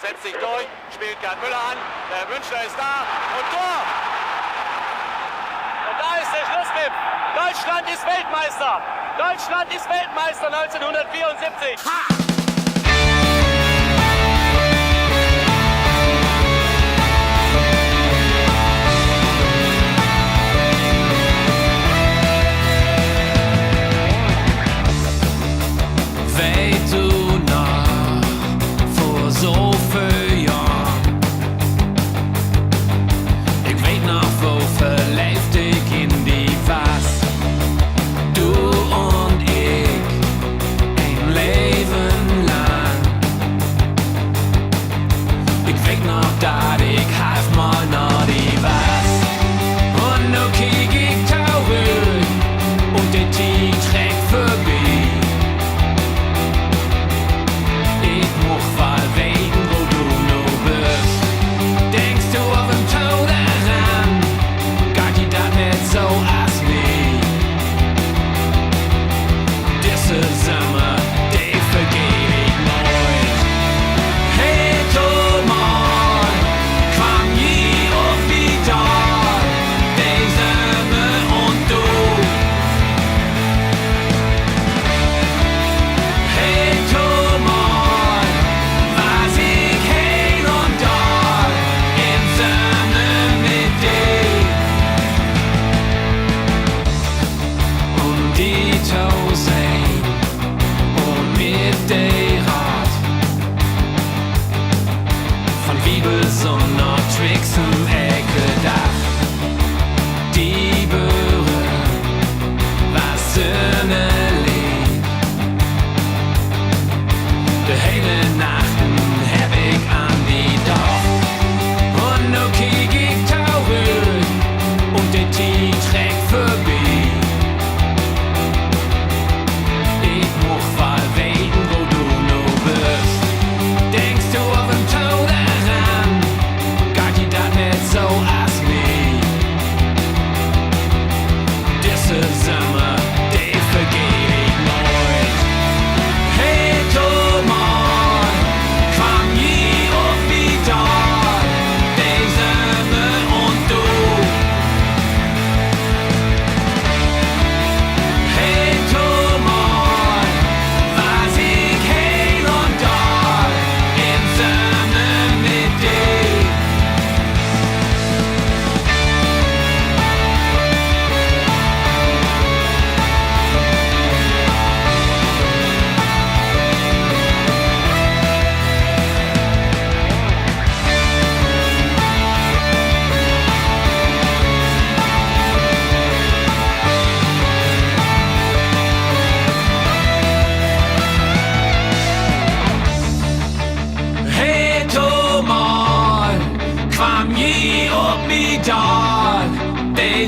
setzt sich durch, spielt Gerd Müller an, der Münchner ist da und Tor! Und da ist der Schlusspfiff. Deutschland ist Weltmeister! Deutschland ist Weltmeister 1974! Ha!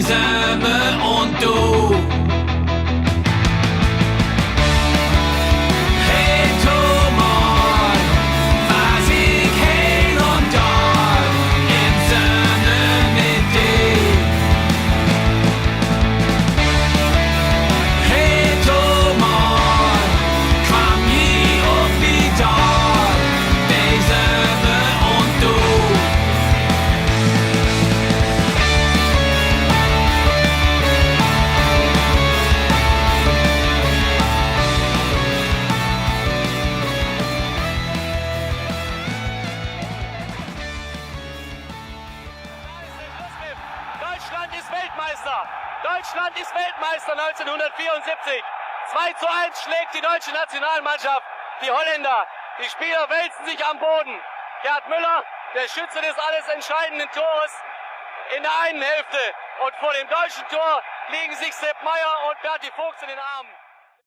Sömmer und du. Hey Thomas, was ich hin und dort in Sömmer mit dir. Hey Thomas, komm hier auf wie dort, die Sömmer und du. Deutschland ist Weltmeister! Deutschland ist Weltmeister 1974! 2:1 schlägt die deutsche Nationalmannschaft die Holländer. Die Spieler wälzen sich am Boden. Gerd Müller, der Schütze des alles entscheidenden Tores, in der einen Hälfte. Und vor dem deutschen Tor liegen sich Meyer und Berti Fuchs in den Armen.